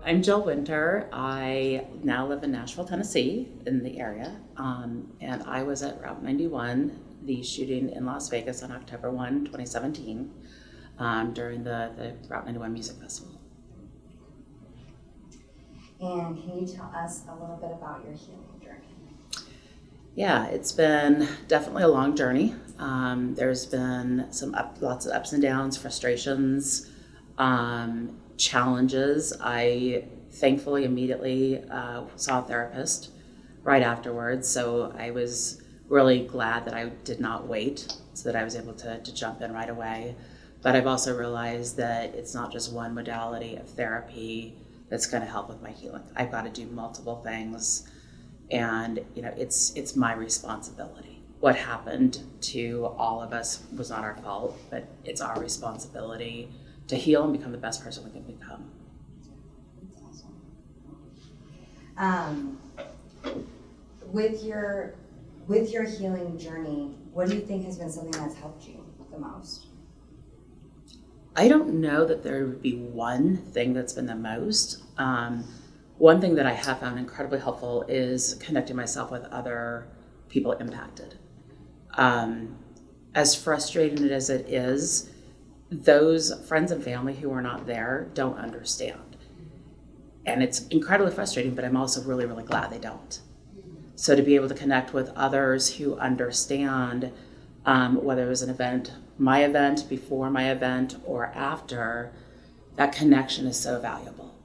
I'm Jill Winter. I now live in Nashville, Tennessee, in the area, and I was at Route 91, the shooting in Las Vegas on October 1, 2017, during the Route 91 Music Festival. And can you tell us a little bit about your healing journey? Yeah, it's been definitely a long journey. There's been lots of ups and downs, frustrations, challenges. I thankfully immediately saw a therapist right afterwards, so I was really glad that I did not wait, so that I was able to jump in right away. But I've also realized that it's not just one modality of therapy that's going to help with my healing. I've got to do multiple things, and it's my responsibility. What happened to all of us was not our fault, but it's our responsibility to heal and become the best person we can become. That's awesome. With your healing journey, what do you think has been something that's helped you the most? I don't know that there would be one thing that's been the most. One thing that I have found incredibly helpful is connecting myself with other people impacted. As frustrating as it is, those friends and family who are not there don't understand. And it's incredibly frustrating, but I'm also really, really glad they don't. So to be able to connect with others who understand, whether it was an event, my event, before my event, or after, that connection is so valuable.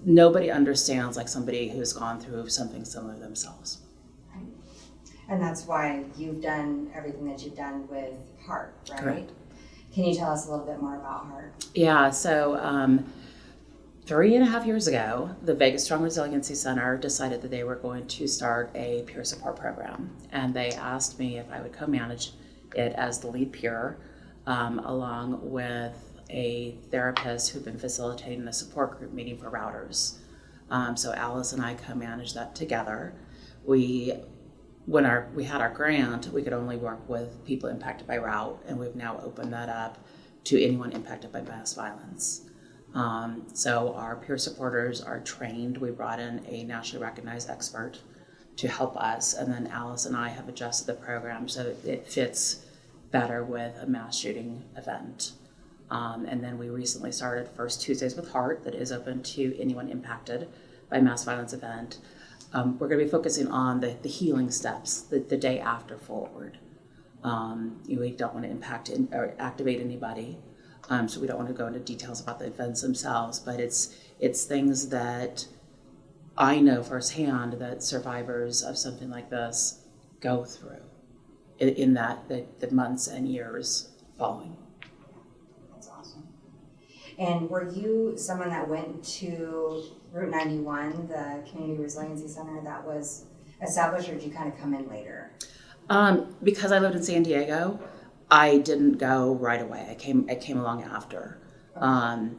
Nobody understands like somebody who's gone through something similar themselves. Right. And that's why you've done everything that you've done with Heart, right? Correct. Can you tell us a little bit more about Heart? Yeah, so 3.5 years ago, the Vegas Strong Resiliency Center decided that they were going to start a peer support program. And they asked me if I would co-manage it as the lead peer, along with a therapist who'd been facilitating the support group meeting for routers. So Alice and I co-managed that together. When we had our grant, we could only work with people impacted by route, and we've now opened that up to anyone impacted by mass violence. So our peer supporters are trained. We brought in a nationally recognized expert to help us, and then Alice and I have adjusted the program so that it fits better with a mass shooting event. And then we recently started First Tuesdays with Heart, that is open to anyone impacted by mass violence event. We're going to be focusing on the healing steps, the day after forward. We don't want to impact or activate anybody, so we don't want to go into details about the events themselves, but it's things that I know firsthand that survivors of something like this go through in the months and years following. That's awesome. And were you someone that went to Route 91, the Community Resiliency Center that was established, or did you kind of come in later? Because I lived in San Diego, I didn't go right away. I came along after. Okay.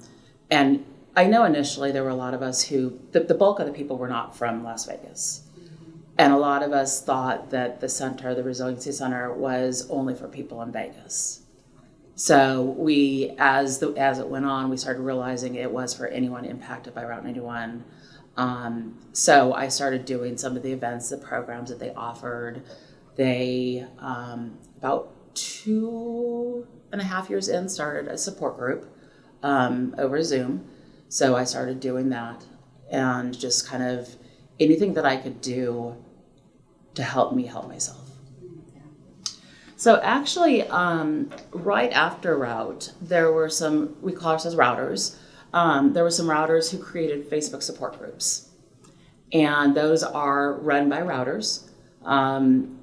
And I know initially there were a lot of us who, the bulk of the people were not from Las Vegas. And a lot of us thought that the center, the Resiliency Center, was only for people in Vegas. So we, as it went on, we started realizing it was for anyone impacted by Route 91. So I started doing some of the events, the programs that they offered. They, about 2.5 years in, started a support group over Zoom. So I started doing that, and just kind of anything that I could do to help me help myself. So actually, right after Route, there were some, we call ourselves routers. There were some routers who created Facebook support groups. And those are run by routers. And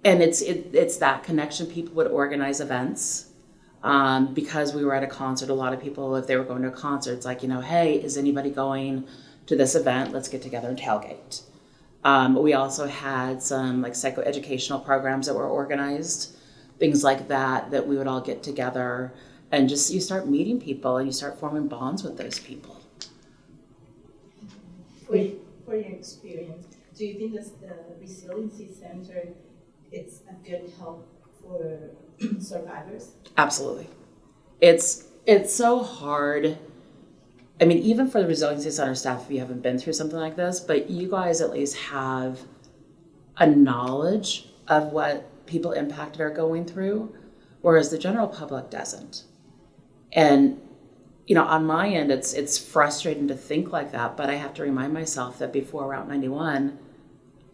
it's that connection. People would organize events. Because we were at a concert, a lot of people, if they were going to a concert, it's like, hey, is anybody going to this event? Let's get together and tailgate. We also had some like psychoeducational programs that were organized, things like that we would all get together, and just you start meeting people and you start forming bonds with those people. For your experience, do you think that the Resiliency Center is a good help for survivors? Absolutely. It's so hard I mean, even for the Resiliency Center staff, if you haven't been through something like this, but you guys at least have a knowledge of what people impacted are going through, whereas the general public doesn't. And, you know, on my end, it's frustrating to think like that, but I have to remind myself that before Route 91,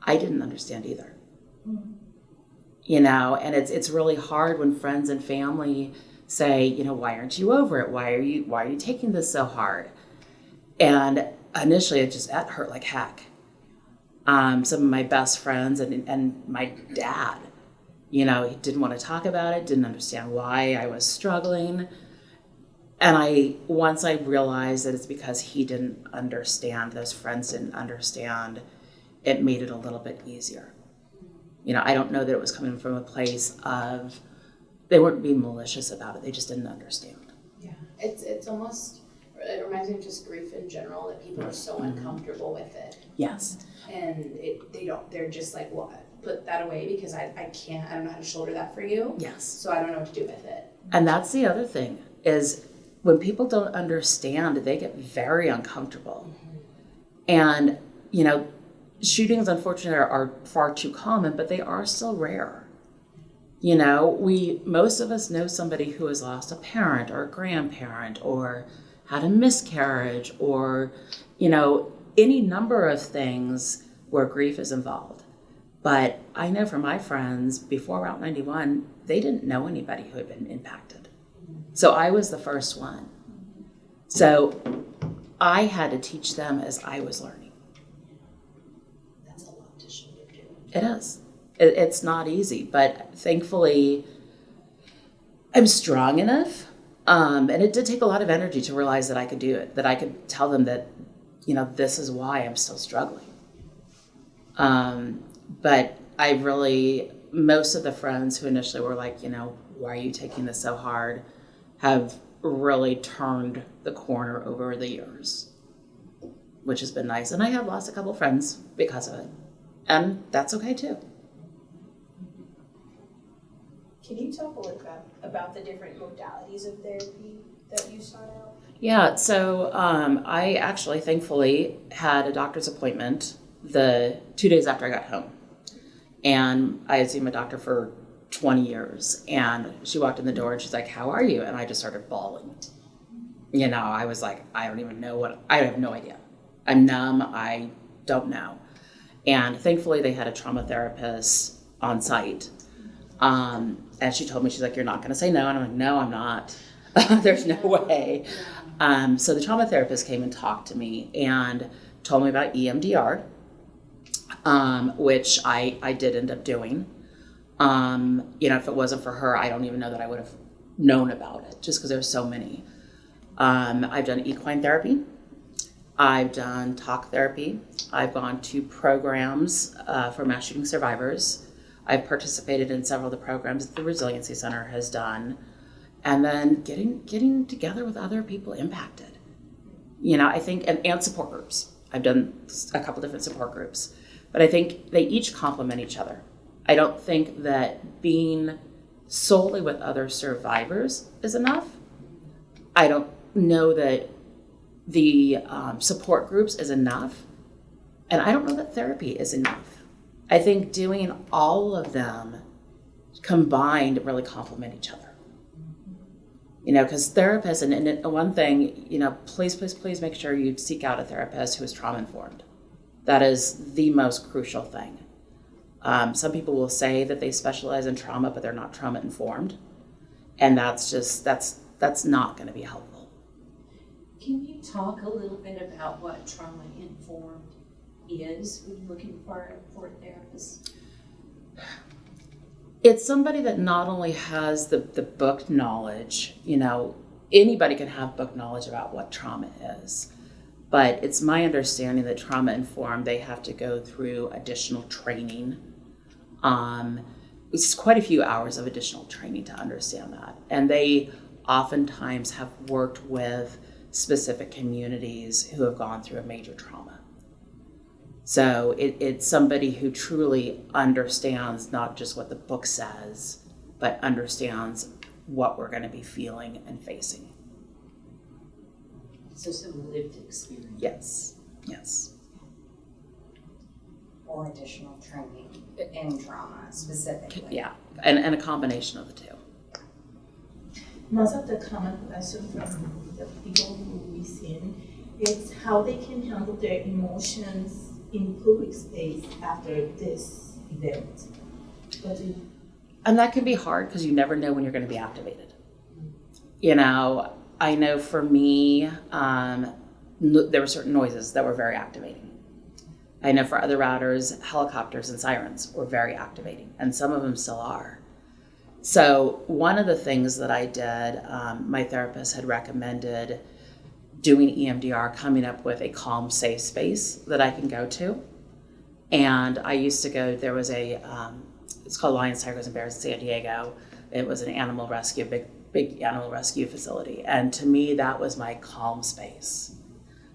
I didn't understand either. You know, and it's really hard when friends and family say, you know, why aren't you over it? Why are you taking this so hard? And initially that hurt like heck. Some of my best friends and my dad, you know, he didn't want to talk about it, didn't understand why I was struggling. And once I realized that it's because he didn't understand, those friends didn't understand, it made it a little bit easier. You know, I don't know that it was coming from a place of, they weren't being malicious about it, they just didn't understand. Yeah, it's almost, it reminds me of just grief in general, that people are so uncomfortable with it. Yes. And they're just like, well, put that away because I don't know how to shoulder that for you. Yes. So I don't know what to do with it. And that's the other thing, is when people don't understand, they get very uncomfortable. And, you know, shootings, unfortunately, are far too common, but they are still rare. You know, most of us know somebody who has lost a parent or a grandparent or had a miscarriage or, you know, any number of things where grief is involved. But I know from my friends before Route 91, they didn't know anybody who had been impacted. So I was the first one. So I had to teach them as I was learning. That's a lot to shoulder too. It is. It's not easy, but thankfully I'm strong enough. And it did take a lot of energy to realize that I could do it, that I could tell them that, you know, this is why I'm still struggling. But most of the friends who initially were like, you know, why are you taking this so hard, have really turned the corner over the years, which has been nice. And I have lost a couple friends because of it. And that's okay too. Can you talk a little bit about the different modalities of therapy that you sought out? Yeah, so I actually thankfully had a doctor's appointment the 2 days after I got home. And I had seen my doctor for 20 years. And she walked in the door and she's like, how are you? And I just started bawling. You know, I was like, I have no idea. I'm numb, I don't know. And thankfully they had a trauma therapist on site. And she told me, she's like, you're not gonna say no. And I'm like, no, I'm not. There's no way. So the trauma therapist came and talked to me and told me about EMDR, which I did end up doing. You know, if it wasn't for her, I don't even know that I would have known about it, just because there's so many. I've done equine therapy. I've done talk therapy. I've gone to programs for mass shooting survivors. I've participated in several of the programs that the Resiliency Center has done. And then getting together with other people impacted. You know, I think, and support groups. I've done a couple different support groups. But I think they each complement each other. I don't think that being solely with other survivors is enough. I don't know that the support groups is enough. And I don't know that therapy is enough. I think doing all of them combined really complement each other. You know, because therapists, and one thing, you know, please make sure you seek out a therapist who is trauma informed. That is the most crucial thing. Some people will say that they specialize in trauma, but they're not trauma informed. And that's not going to be helpful. Can you talk a little bit about what trauma informed is when you're looking for a therapist? It's somebody that not only has the book knowledge, you know, anybody can have book knowledge about what trauma is, but it's my understanding that trauma informed, they have to go through additional training. It's quite a few hours of additional training to understand that. And they oftentimes have worked with specific communities who have gone through a major trauma. So it's somebody who truly understands not just what the book says, but understands what we're going to be feeling and facing. So some lived experience. Yes. Or additional training in trauma specifically. Yeah, and a combination of the two. Most of the common question from the people who we seen is how they can handle their emotions in public space after this event. What do you And that can be hard because you never know when you're going to be activated. You know, I know for me, there were certain noises that were very activating. I know for other routers, helicopters and sirens were very activating, and some of them still are. So one of the things that I did, my therapist had recommended doing EMDR, coming up with a calm, safe space that I can go to. And I used to go, there was it's called Lions, Tigers, and Bears in San Diego. It was an animal rescue, big animal rescue facility. And to me, that was my calm space.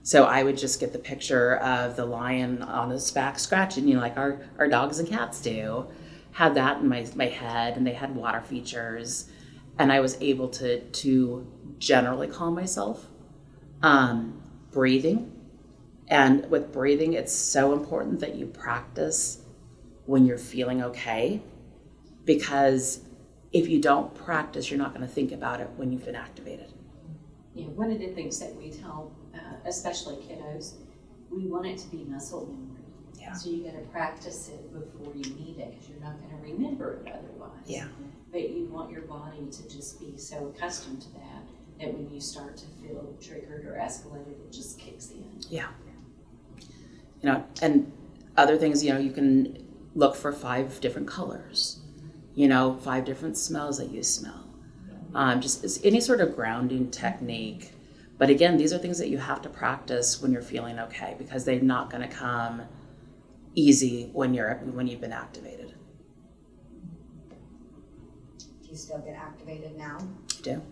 So I would just get the picture of the lion on his back scratching, like our dogs and cats do. Had that in my head, and they had water features. And I was able to generally calm myself. Breathing. And with breathing, it's so important that you practice when you're feeling okay. Because if you don't practice, you're not going to think about it when you've been activated. Yeah, one of the things that we tell, especially kiddos, we want it to be muscle memory. Yeah. So you got to practice it before you need it because you're not going to remember it otherwise. Yeah. But you want your body to just be so accustomed to that when you start to feel triggered or escalated, it just kicks in. Yeah. And other things, you can look for 5 different colors, 5 different smells that you smell. Just any sort of grounding technique. But again, these are things that you have to practice when you're feeling okay, because they're not going to come easy when you've been activated. Do you still get activated now? You do.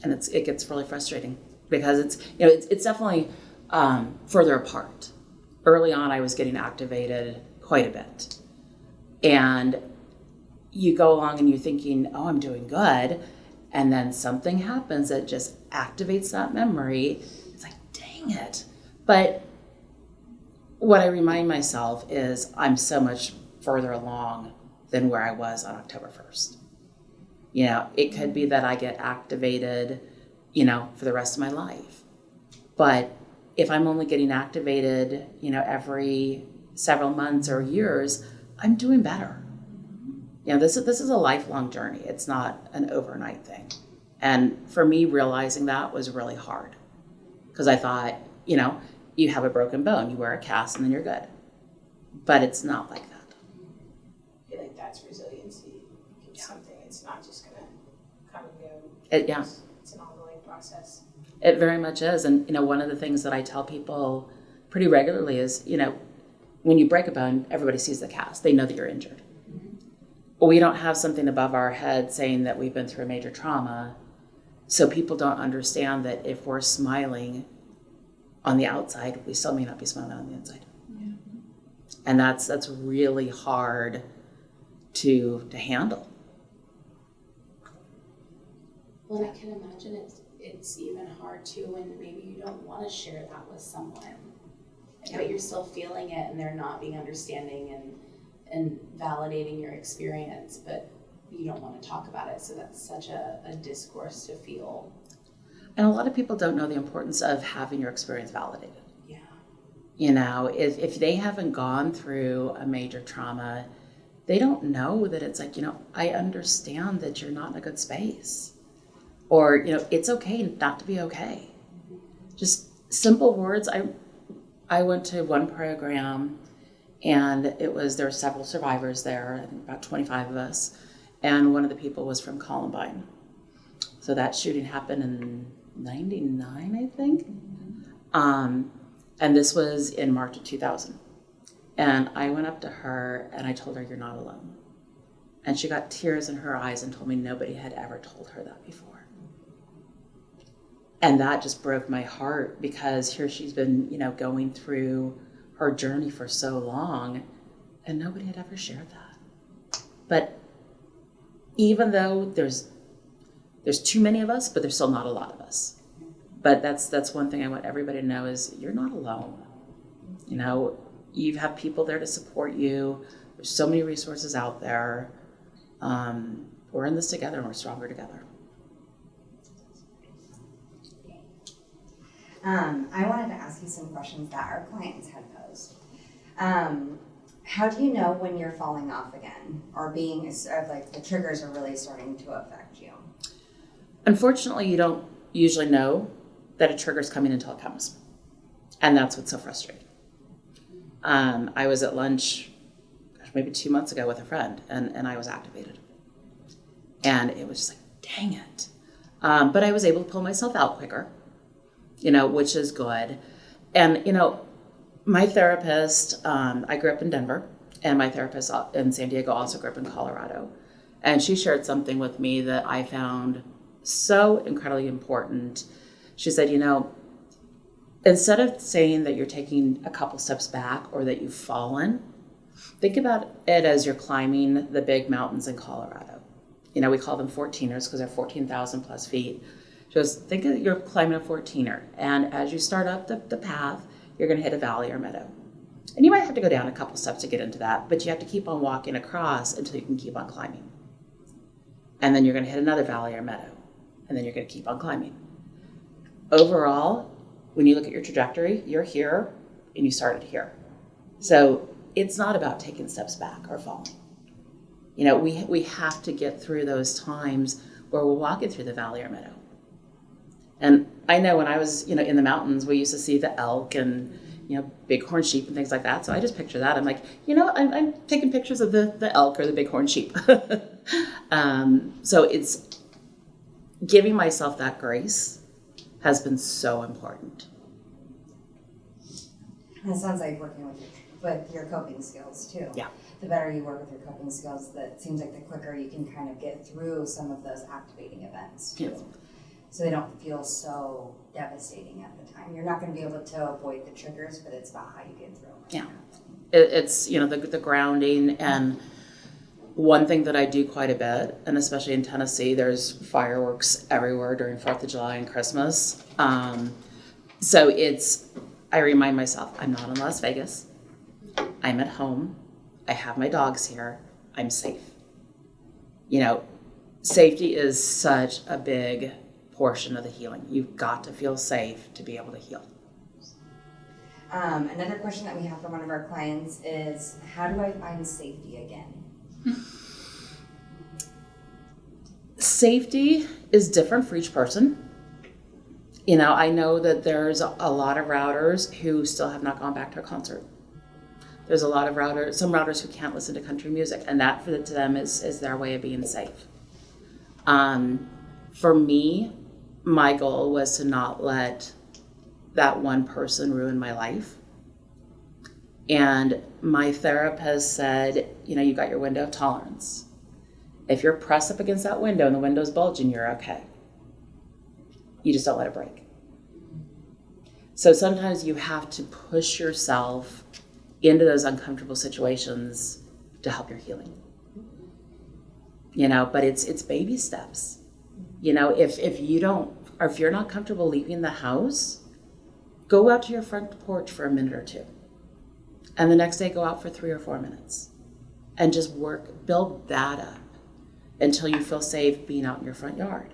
And it gets really frustrating because it's definitely further apart. Early on, I was getting activated quite a bit. And you go along and you're thinking, oh, I'm doing good. And then something happens that just activates that memory. It's like, dang it. But what I remind myself is I'm so much further along than where I was on October 1st. It could be that I get activated, for the rest of my life. But if I'm only getting activated, every several months or years, I'm doing better. This is a lifelong journey. It's not an overnight thing. And for me, realizing that was really hard because I thought, you have a broken bone, you wear a cast and then you're good. But it's not like that. I feel like that's resiliency. It's something, it's not just gonna come and go. It's an ongoing process. It very much is. And, one of the things that I tell people pretty regularly is, when you break a bone, everybody sees the cast. They know that you're injured. We don't have something above our head saying that we've been through a major trauma. So people don't understand that if we're smiling on the outside, we still may not be smiling on the inside. Yeah. And that's really hard to handle. Well, I can imagine it's even hard too when maybe you don't want to share that with someone, but you're still feeling it and they're not being understanding and validating your experience, but you don't want to talk about it. So that's such a discourse to feel. And a lot of people don't know the importance of having your experience validated. Yeah. If they haven't gone through a major trauma, they don't know that it's like, I understand that you're not in a good space. Or, it's okay not to be okay. Just simple words. I went to one program and there were several survivors there, I think about 25 of us. And one of the people was from Columbine. So that shooting happened in 99, I think. And this was in March of 2000. And I went up to her and I told her, you're not alone. And she got tears in her eyes and told me nobody had ever told her that before. And that just broke my heart because here she's been, going through her journey for so long and nobody had ever shared that. But even though there's too many of us, but there's still not a lot of us. But that's one thing I want everybody to know is you're not alone. You know, you have people there to support you. There's so many resources out there. We're in this together and we're stronger together. I wanted to ask you some questions that our clients had posed. How do you know when you're falling off again or being like the triggers are really starting to affect you? Unfortunately, you don't usually know that a trigger is coming until it comes. And that's what's so frustrating. I was at lunch maybe 2 months ago with a friend and I was activated. And it was just like, dang it. But I was able to pull myself out quicker, you know, which is good. And, you know, my therapist, I grew up in Denver, and my therapist in San Diego also grew up in Colorado. And she shared something with me that I found so incredibly important. She said, you know, instead of saying that you're taking a couple steps back or that you've fallen, think about it as you're climbing the big mountains in Colorado. You know, we call them 14ers because they're 14,000 plus feet. Just think of you're climbing a 14er, and as you start up the path, you're going to hit a valley or meadow. And you might have to go down a couple steps to get into that, but you have to keep on walking across until you can keep on climbing. And then you're going to hit another valley or meadow, and then you're going to keep on climbing. Overall, when you look at your trajectory, you're here, and you started here. So it's not about taking steps back or falling. You know, we have to get through those times where we're walking through the valley or meadow. And I know when I was, you know, in the mountains, we used to see the elk and, you know, bighorn sheep and things like that. So I just picture that. I'm like, you know, I'm taking pictures of the elk or the bighorn sheep. So it's giving myself that grace has been so important. And it sounds like working with your coping skills too. Yeah. The better you work with your coping skills, that seems like the quicker you can kind of get through some of those activating events too. Yes. So they don't feel so devastating at the time. You're not going to be able to avoid the triggers, but it's about how you get through them. Yeah. It's, you know, the grounding. And one thing that I do quite a bit, and especially in Tennessee, there's fireworks everywhere during 4th of July and Christmas. So I remind myself, I'm not in Las Vegas. I'm at home. I have my dogs here. I'm safe. You know, safety is such a big portion of the healing. You've got to feel safe to be able to heal. Another question that we have from one of our clients is, how do I find safety again? Safety is different for each person. You know, I know that there's a lot of routers who still have not gone back to a concert. There's some routers who can't listen to country music, and that to them is their way of being safe. For me, my goal was to not let that one person ruin my life. And my therapist said, you know, you got your window of tolerance. If you're pressed up against that window and the window's bulging, you're okay. You just don't let it break. So sometimes you have to push yourself into those uncomfortable situations to help your healing. You know, but it's baby steps. You know, if you're not comfortable leaving the house, go out to your front porch for a minute or two. And the next day go out for 3 or 4 minutes. And just build that up until you feel safe being out in your front yard.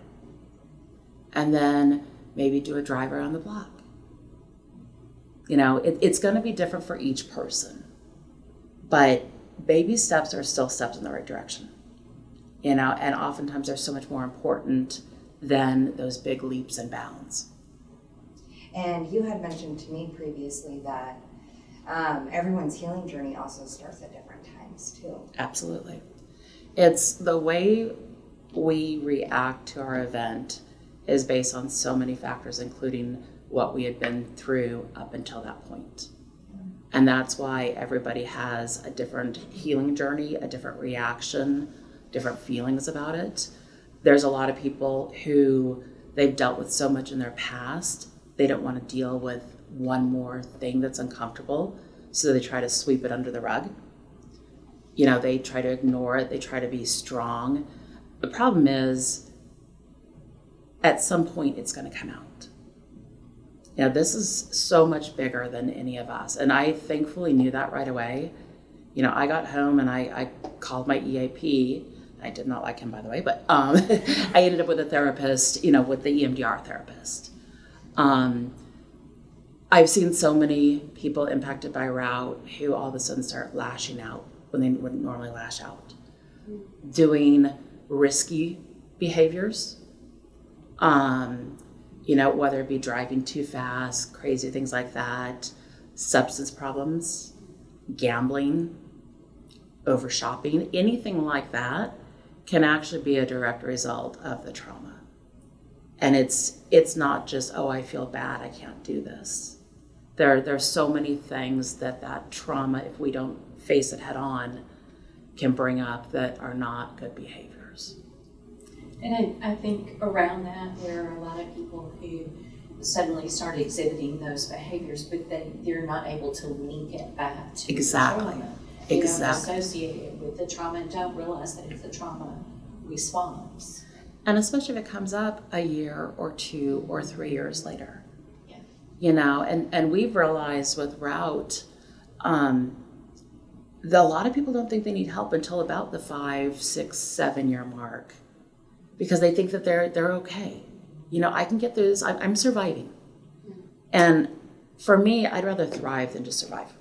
And then maybe do a drive around the block. You know, it's going to be different for each person. But baby steps are still steps in the right direction. You know, and oftentimes they're so much more important than those big leaps and bounds. And you had mentioned to me previously that everyone's healing journey also starts at different times too. Absolutely. It's the way we react to our event is based on so many factors, including what we had been through up until that point. And that's why everybody has a different healing journey, a different reaction, different feelings about it. There's a lot of people who they've dealt with so much in their past, they don't want to deal with one more thing that's uncomfortable, so they try to sweep it under the rug. You know, they try to ignore it, they try to be strong. The problem is, at some point it's going to come out. You know, this is so much bigger than any of us. And I thankfully knew that right away. You know, I got home and I called my EAP. I did not like him, by the way, but I ended up with a therapist, you know, with the EMDR therapist. I've seen so many people impacted by route who all of a sudden start lashing out when they wouldn't normally lash out, doing risky behaviors, you know, whether it be driving too fast, crazy things like that, substance problems, gambling, over shopping, anything like that can actually be a direct result of the trauma. And it's not just, oh, I feel bad, I can't do this. There's so many things that trauma, if we don't face it head on, can bring up that are not good behaviors. And I think around that, there are a lot of people who suddenly start exhibiting those behaviors, but they're not able to link it back to Exactly. the trauma. Exactly. Don't associate it with the trauma and don't realize that it's the trauma response. And especially if it comes up a year or 2 or 3 years later. Yeah. You know, and we've realized with route, a lot of people don't think they need help until about the 5, 6, 7 year mark, because they think that they're okay. You know, I can get through this. I'm surviving. And for me, I'd rather thrive than just survive.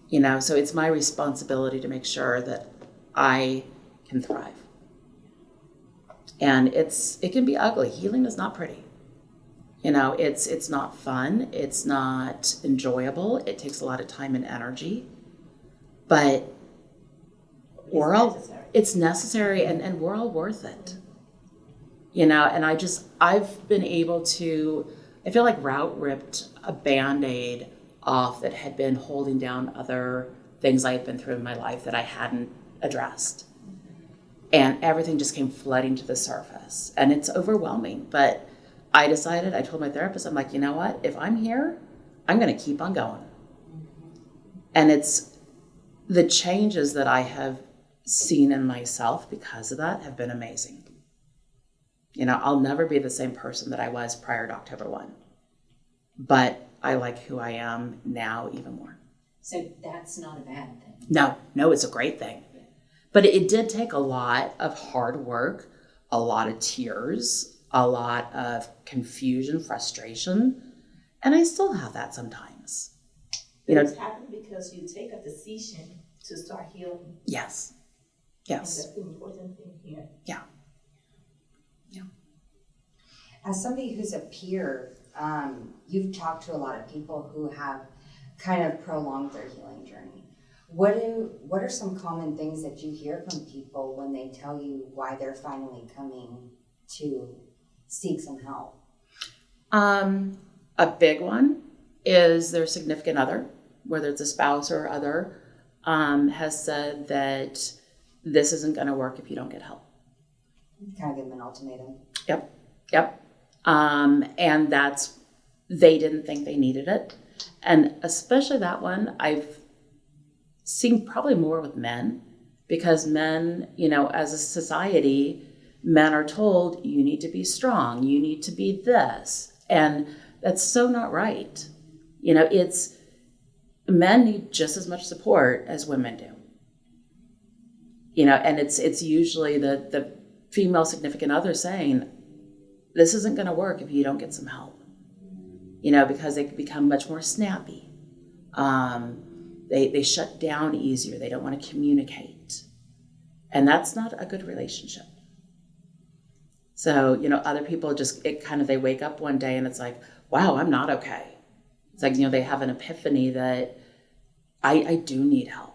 You know, so it's my responsibility to make sure that I can thrive. And it can be ugly. Healing is not pretty. You know, it's not fun. It's not enjoyable. It takes a lot of time and energy. But it's necessary and we're all worth it. You know, and I've been able to, I feel like route ripped a Band-Aid off that had been holding down other things I had been through in my life that I hadn't addressed. And everything just came flooding to the surface. And it's overwhelming. But I told my therapist, I'm like, you know what? If I'm here, I'm going to keep on going. And it's the changes that I have seen in myself because of that have been amazing. You know, I'll never be the same person that I was prior to October 1. But I like who I am now even more. So that's not a bad thing. No, it's a great thing. But it did take a lot of hard work, a lot of tears, a lot of confusion, frustration, and I still have that sometimes. You know, It's happened because you take a decision to start healing. yes. And that's the important thing here. Yeah. As somebody who's a peer, you've talked to a lot of people who have kind of prolonged their healing journey. What are some common things that you hear from people when they tell you why they're finally coming to seek some help? A big one is their significant other, whether it's a spouse or other, has said that this isn't going to work if you don't get help. Kind of give them an ultimatum. Yep. And they didn't think they needed it. And especially that one, I've seen probably more with men, because men, you know, as a society, men are told you need to be strong, you need to be this. And that's so not right. You know, men need just as much support as women do. You know, and it's usually the female significant other saying, this isn't going to work if you don't get some help. You know, because they become much more snappy. They shut down easier. They don't want to communicate. And that's not a good relationship. So, you know, other people they wake up one day and it's like, wow, I'm not okay. It's like, you know, they have an epiphany that I do need help.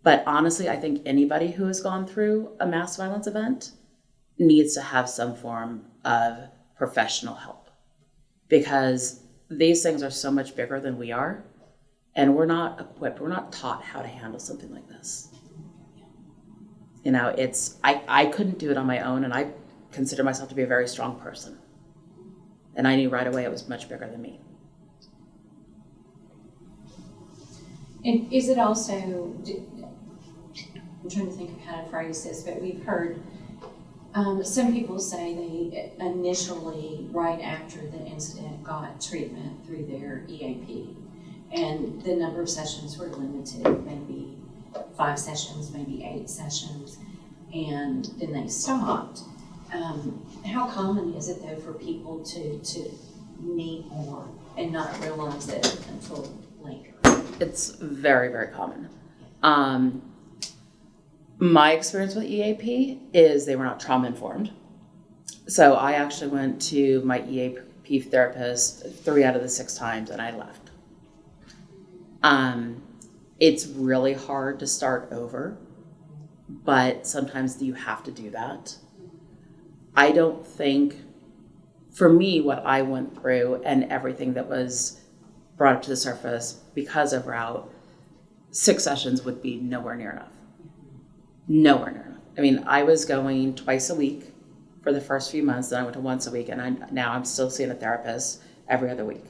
But honestly, I think anybody who has gone through a mass violence event needs to have some form of professional help, because these things are so much bigger than we are, and we're not equipped, we're not taught how to handle something like this. You know, I couldn't do it on my own, and I consider myself to be a very strong person. And I knew right away it was much bigger than me. And is it also, I'm trying to think of how to phrase this, but we've heard Some people say they initially, right after the incident, got treatment through their EAP. And the number of sessions were limited, maybe 5 sessions, maybe 8 sessions, and then they stopped. How common is it though for people to need more and not realize it until later? It's very, very common. My experience with EAP is they were not trauma informed. So I actually went to my EAP therapist 3 out of the 6 times and I left. It's really hard to start over, but sometimes you have to do that. I don't think, for me, what I went through and everything that was brought up to the surface because of route, 6 sessions would be nowhere near enough. Nowhere near enough. I mean, I was going twice a week for the first few months, then I went to once a week, and now I'm still seeing a therapist every other week.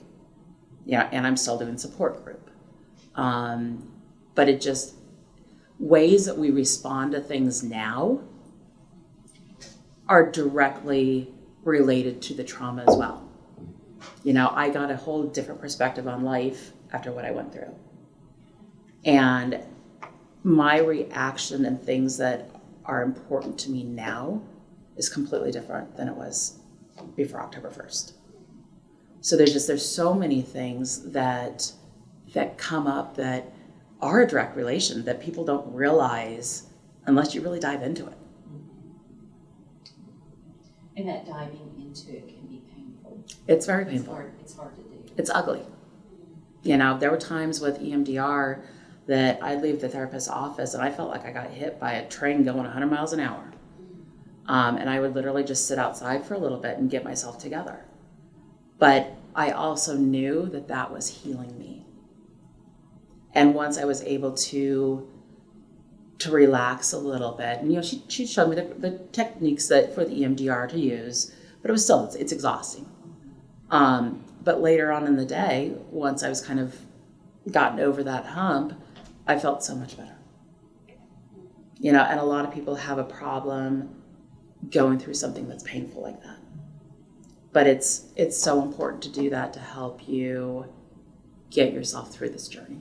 Yeah, and I'm still doing support group. But it just, ways that we respond to things now are directly related to the trauma as well. You know, I got a whole different perspective on life after what I went through. And my reaction and things that are important to me now is completely different than it was before October 1st. So there's so many things that come up that are a direct relation that people don't realize unless you really dive into it. And that diving into it can be painful. It's very painful. It's hard to do. It's ugly. You know, there were times with EMDR that I'd leave the therapist's office and I felt like I got hit by a train going 100 miles an hour. And I would literally just sit outside for a little bit and get myself together. But I also knew that that was healing me. And once I was able to relax a little bit, and you know, she showed me the techniques that for the EMDR to use, but it was still, it's exhausting. But later on in the day, once I was kind of gotten over that hump, I felt so much better. You know, and a lot of people have a problem going through something that's painful like that. But it's so important to do that to help you get yourself through this journey.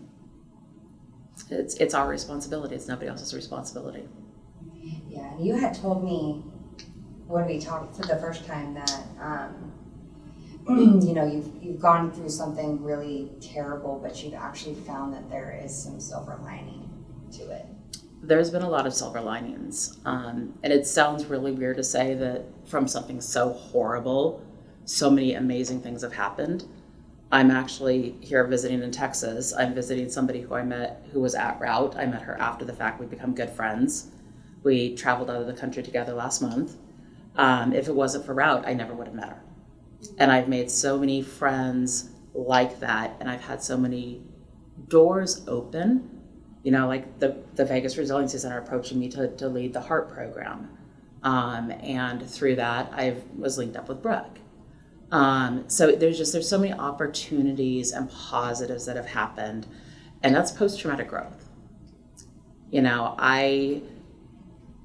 It's our responsibility. It's nobody else's responsibility. Yeah, you had told me when we talked for the first time that you know, you've gone through something really terrible, but you've actually found that there is some silver lining to it. There's been a lot of silver linings, and it sounds really weird to say that from something so horrible, so many amazing things have happened. I'm actually here visiting in Texas. I'm visiting somebody who I met who was at Route. I met her after the fact. We've become good friends. We traveled out of the country together last month. If it wasn't for Route, I never would have met her. And I've made so many friends like that, and I've had so many doors open. You know, like the Vegas Resiliency Center approaching me to lead the HEART program. And through that, I was linked up with Brooke. So there's so many opportunities and positives that have happened, and that's post-traumatic growth. You know, I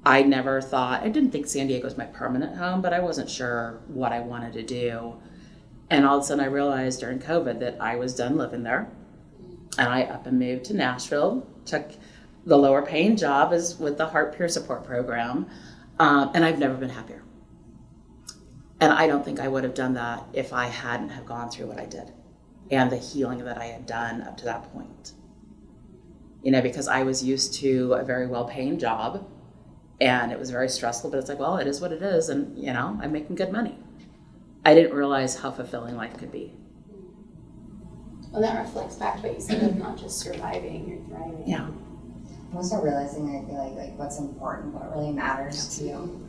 never thought, I didn't think San Diego was my permanent home, but I wasn't sure what I wanted to do. And all of a sudden I realized during COVID that I was done living there. And I up and moved to Nashville, took the lower paying job as with the Heart Peer Support Program. And I've never been happier. And I don't think I would have done that if I hadn't have gone through what I did and the healing that I had done up to that point. You know, because I was used to a very well-paying job and it was very stressful, but it's like, well, it is what it is. And, you know, I'm making good money. I didn't realize how fulfilling life could be. Well, that reflects back to what you said of not just surviving, you're thriving. Yeah. I'm also realizing, I feel like what's important, what really matters to you.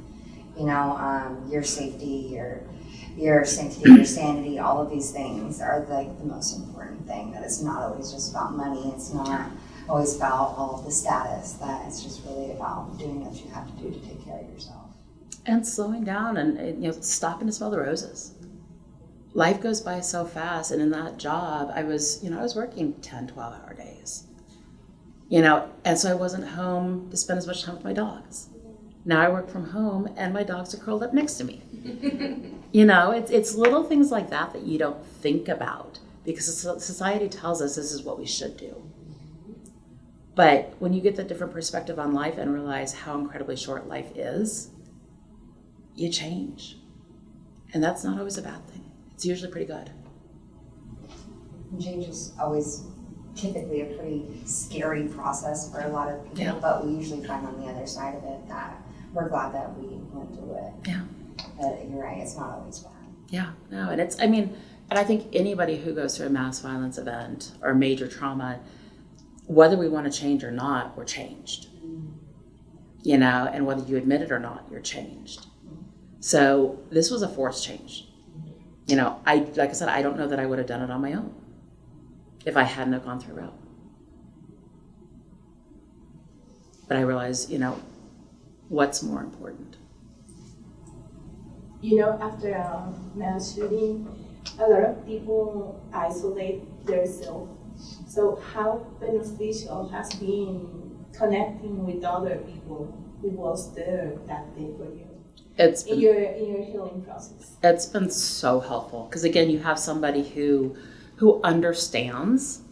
You know, your safety, your sanctity, your sanity, all of these things are like the most important thing. That it's not always just about money. It's not always about all of the status. That it's just really about doing what you have to do to take care of yourself. And slowing down and, you know, stopping to smell the roses. Life goes by so fast. And in that job, I was working 10, 12-hour days. You know, and so I wasn't home to spend as much time with my dogs. Now I work from home and my dogs are curled up next to me. It's little things like that that you don't think about because society tells us this is what we should do. But when you get the different perspective on life and realize how incredibly short life is, you change. And that's not always a bad thing. It's usually pretty good. And change is always typically a pretty scary process for a lot of people, Yeah. but we usually find on the other side of it that we're glad that we went through it. Yeah. But you're right, it's not always bad. Yeah, no, and and I think anybody who goes through a mass violence event or major trauma, whether we want to change or not, we're changed. And whether you admit it or not, you're changed. So this was a forced change. Like I said, I don't know that I would have done it on my own if I hadn't have gone through route. But I realized, what's more important. After a mass shooting, a lot of people isolate themselves. So how beneficial has been connecting with other people who was there that day for you in your healing process? It's been so helpful because again, you have somebody who understands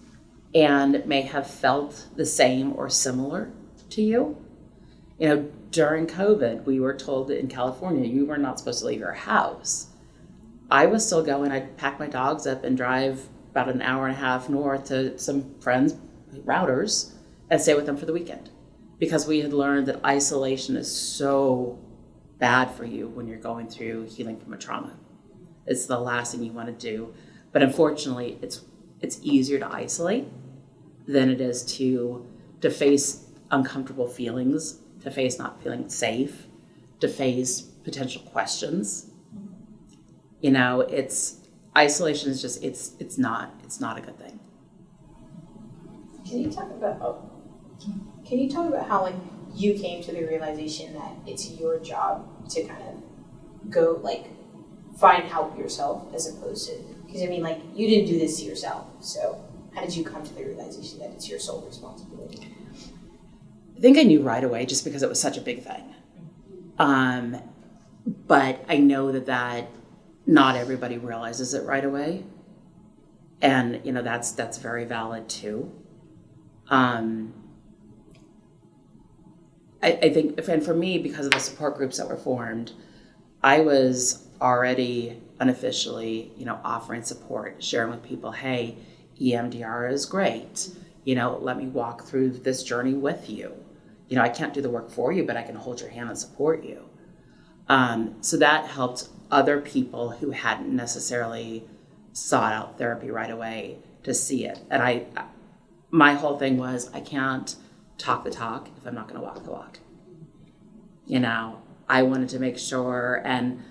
and may have felt the same or similar to you. During COVID, we were told that in California, you were not supposed to leave your house. I was still going. I'd pack my dogs up and drive about an hour and a half north to some friends, routers, and stay with them for the weekend. Because we had learned that isolation is so bad for you when you're going through healing from a trauma. It's the last thing you want to do. But unfortunately, it's easier to isolate than it is to face uncomfortable feelings, to face not feeling safe, to face potential questions. Isolation is just it's not a good thing. Can you talk about how you came to the realization that it's your job to kind of go find help yourself as opposed to, because you didn't do this to yourself, so how did you come to the realization that it's your sole responsibility? I think I knew right away just because it was such a big thing. But I know that not everybody realizes it right away. And, that's very valid too. I think, and for me, because of the support groups that were formed, I was already unofficially, offering support, sharing with people, hey, EMDR is great. Let me walk through this journey with you. I can't do the work for you, but I can hold your hand and support you. So that helped other people who hadn't necessarily sought out therapy right away to see it. And my whole thing was, I can't talk the talk if I'm not going to walk the walk. I wanted to make sure, and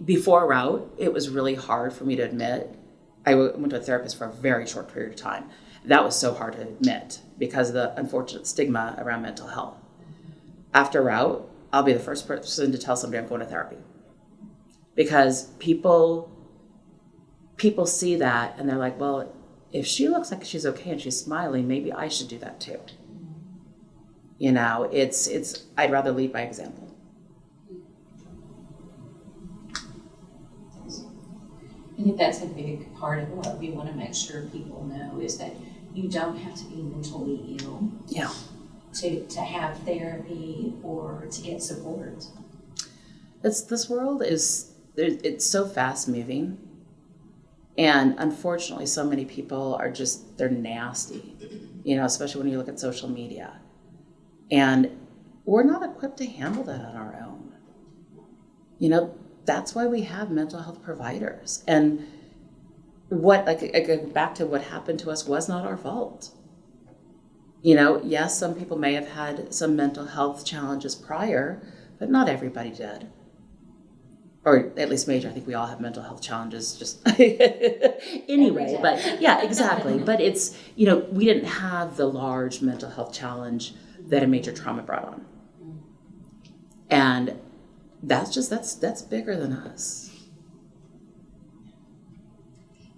before route, it was really hard for me to admit. I went to a therapist for a very short period of time. That was so hard to admit because of the unfortunate stigma around mental health. After route, I'll be the first person to tell somebody I'm going to therapy. Because people see that and they're like, well, if she looks like she's okay and she's smiling, maybe I should do that too. I'd rather lead by example. I think that's a big part of what we want to make sure people know is that you don't have to be mentally ill to have therapy or to get support. This world it's so fast moving, and unfortunately so many people are they're nasty, especially when you look at social media, and we're not equipped to handle that on our own. That's why we have mental health providers. And I go back to what happened to us was not our fault. Yes, some people may have had some mental health challenges prior, but not everybody did. Or at least major. I think we all have mental health challenges just anyway. But yeah, exactly. But it's, we didn't have the large mental health challenge that a major trauma brought on. And that's bigger than us.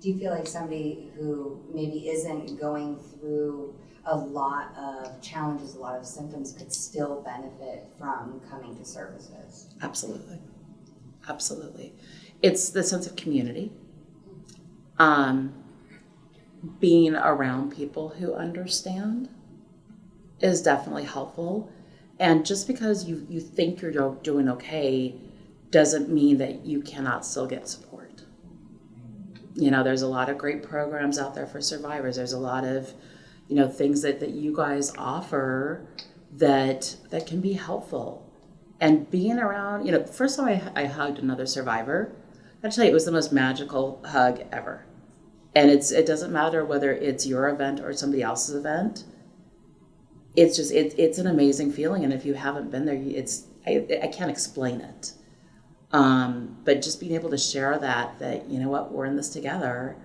Do you feel like somebody who maybe isn't going through a lot of challenges, a lot of symptoms could still benefit from coming to services. Absolutely. Absolutely. It's the sense of community. Being around people who understand is definitely helpful. And just because you think you're doing okay doesn't mean that you cannot still get support. You know, there's a lot of great programs out there for survivors. There's a lot of, you know, things that you guys offer that can be helpful. And being around, you know, the first time I hugged another survivor, I tell you, it was the most magical hug ever. And it doesn't matter whether it's your event or somebody else's event. It's just, it's an amazing feeling. And if you haven't been there, I can't explain it. But just being able to share that, you know what, we're in this together,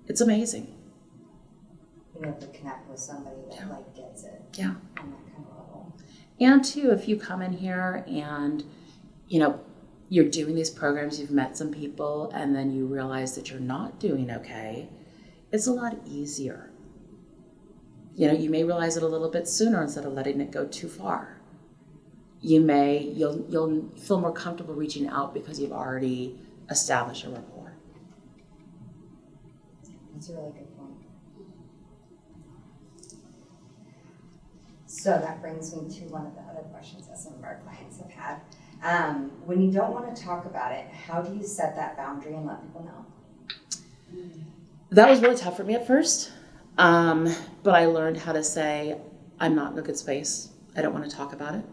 it's amazing. You have to connect with somebody that like gets it. Yeah. On that kind of level. And too, if you come in here and, you know, you're doing these programs, you've met some people, and then you realize that you're not doing okay, it's a lot easier. You know, you may realize it a little bit sooner instead of letting it go too far. You'll feel more comfortable reaching out because you've already established a rapport. That's a really good point. So that brings me to one of the other questions that some of our clients have had. When you don't want to talk about it, how do you set that boundary and let people know? That was really tough for me at first, but I learned how to say, I'm not in a good space. I don't want to talk about it.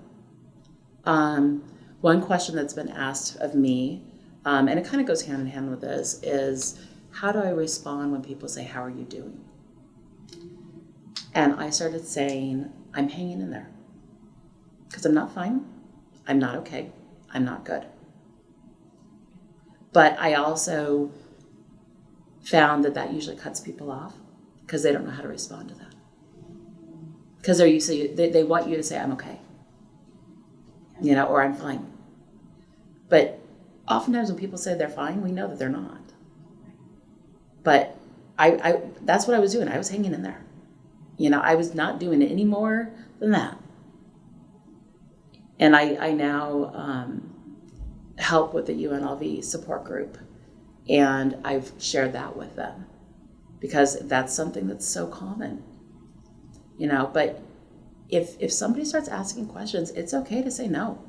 One question that's been asked of me, and it kind of goes hand in hand with this, is how do I respond when people say, how are you doing? And I started saying, I'm hanging in there. Because I'm not fine. I'm not okay. I'm not good. But I also found that usually cuts people off because they don't know how to respond to that. Because they're used to, they want you to say, I'm okay. You know, or I'm fine. But oftentimes when people say they're fine, we know that they're not. But I that's what I was doing. I was hanging in there. You know, I was not doing it any more than that. And I now help with the UNLV support group. And I've shared that with them because that's something that's so common. You know, but if somebody starts asking questions, it's okay to say no.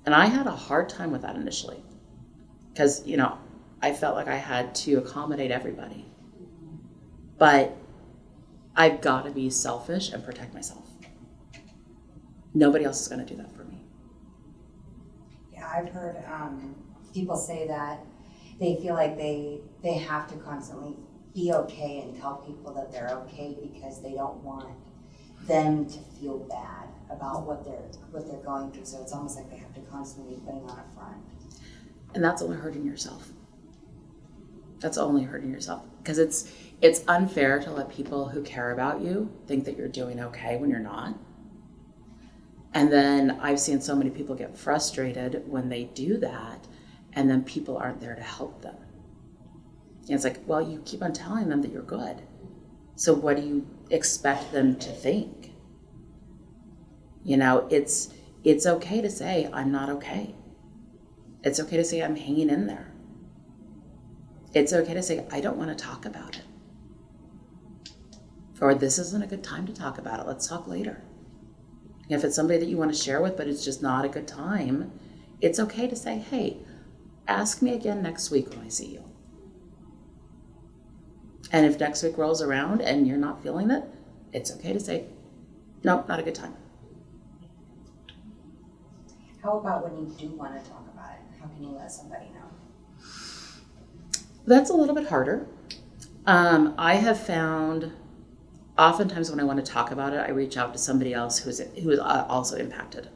And I had a hard time with that initially because, you know, I felt like I had to accommodate everybody. But I've got to be selfish and protect myself. Nobody else is going to do that for me. Yeah, I've heard people say that they feel like they have to constantly be okay and tell people that they're okay because they don't want them to feel bad about what they're going through. So it's almost like they have to constantly be putting on a front. And that's only hurting yourself. That's only hurting yourself because it's unfair to let people who care about you think that you're doing okay when you're not. And then I've seen so many people get frustrated when they do that, and then people aren't there to help them. And it's like, well, you keep on telling them that you're good. So what do you expect them to think? You know, it's okay to say, I'm not okay. It's okay to say, I'm hanging in there. It's okay to say, I don't want to talk about it. Or this isn't a good time to talk about it. Let's talk later. If it's somebody that you want to share with, but it's just not a good time, it's okay to say, hey, ask me again next week when I see you. And if next week rolls around and you're not feeling it, it's okay to say, nope, not a good time. How about when you do want to talk about it? How can you let somebody know? That's a little bit harder. I have found oftentimes when I want to talk about it, I reach out to somebody else who is also impacted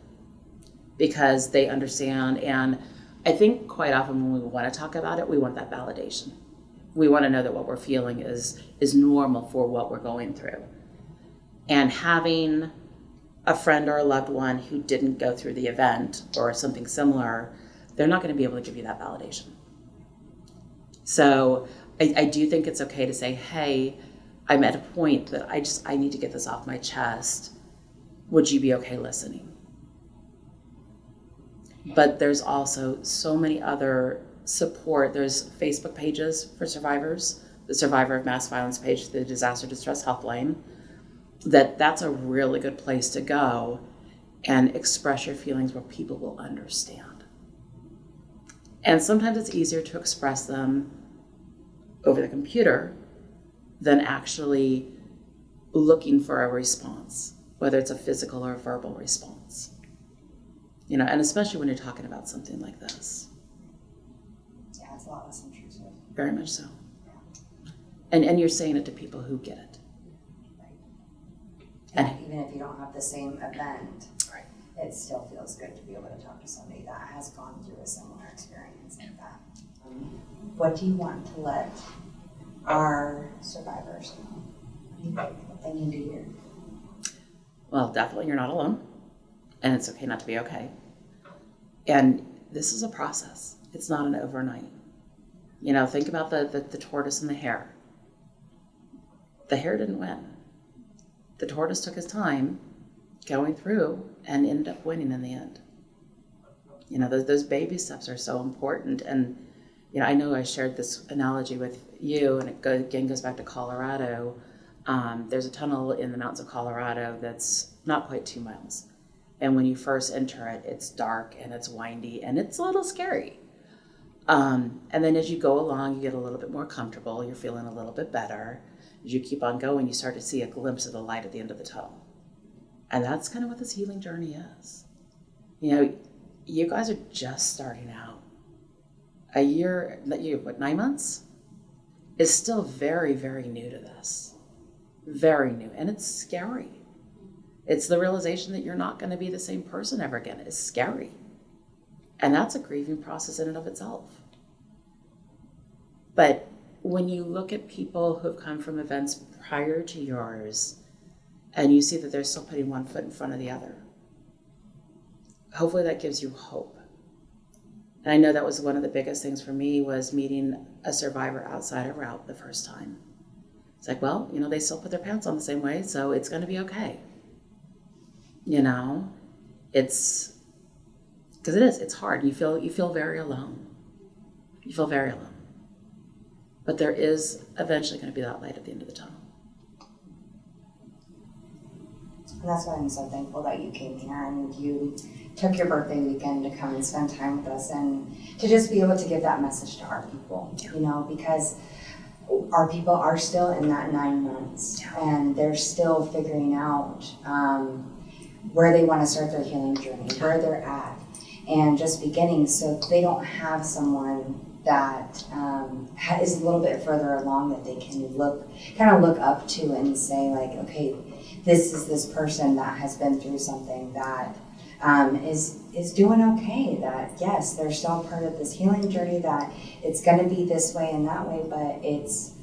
because they understand. And I think quite often when we want to talk about it, we want that validation. We want to know that what we're feeling is normal for what we're going through. And having a friend or a loved one who didn't go through the event or something similar, they're not going to be able to give you that validation. So I do think it's okay to say, hey, I'm at a point that I need to get this off my chest. Would you be okay listening? But there's also so many other support. There's Facebook pages for survivors, the Survivor of Mass Violence page, the Disaster Distress Helpline, that's a really good place to go and express your feelings where people will understand. And sometimes it's easier to express them over the computer than actually looking for a response, whether it's a physical or a verbal response. You know, and especially when you're talking about something like this. Yeah, it's a lot less intrusive. Very much so. And you're saying it to people who get it. And And- even if you don't have the same event, Right. it still feels good to be able to talk to somebody that has gone through a similar experience like that. What do you want to let our survivors know? What they need to hear? Well, definitely you're not alone, and it's okay not to be okay. And this is a process. It's not an overnight. You know, think about the tortoise and the hare. The hare didn't win. The tortoise took his time going through and ended up winning in the end. You know, those baby steps are so important. And, you know, I know I shared this analogy with you, and it again goes back to Colorado. There's a tunnel in the mountains of Colorado that's not quite 2 miles. And when you first enter it, it's dark and it's windy and it's a little scary. And then as you go along, you get a little bit more comfortable. You're feeling a little bit better. As you keep on going, you start to see a glimpse of the light at the end of the tunnel. And that's kind of what this healing journey is. You know, you guys are just starting out. A year, 9 months? Is still very, very new to this. Very new. And it's scary. It's the realization that you're not going to be the same person ever again. It's scary. And that's a grieving process in and of itself. But when you look at people who have come from events prior to yours, and you see that they're still putting one foot in front of the other, hopefully that gives you hope. And I know that was one of the biggest things for me, was meeting a survivor outside a route the first time. It's like, well, you know, they still put their pants on the same way, so it's going to be okay. You know, it's because it's hard. You feel very alone. You feel very alone. But there is eventually going to be that light at the end of the tunnel. And that's why I'm so thankful that you came here and you took your birthday weekend to come and spend time with us and to just be able to give that message to our people, you know, because our people are still in that 9 months and they're still figuring out where they want to start their healing journey, where they're at, and just beginning, so they don't have someone that is a little bit further along that they can look up to and say, like, okay, this is this person that has been through something that is doing okay, that yes, they're still part of this healing journey, that it's going to be this way and that way, but it's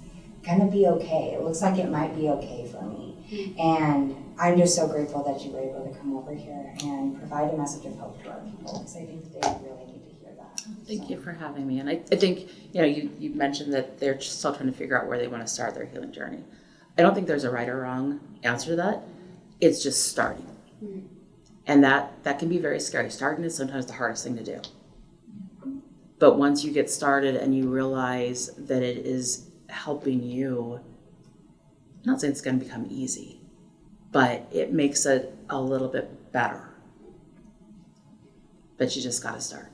going to be okay. It looks like it might be okay for me. Mm-hmm. And I'm just so grateful that you were able to come over here and provide a message of hope to our people, because I think they really need to hear that. Thank you for having me. And I think, you know, you mentioned that they're still trying to figure out where they want to start their healing journey. I don't think there's a right or wrong answer to that. It's just starting. Mm-hmm. And that can be very scary. Starting is sometimes the hardest thing to do. But once you get started and you realize that it is helping you, I'm not saying it's going to become easy, but it makes it a little bit better. But you just got to start.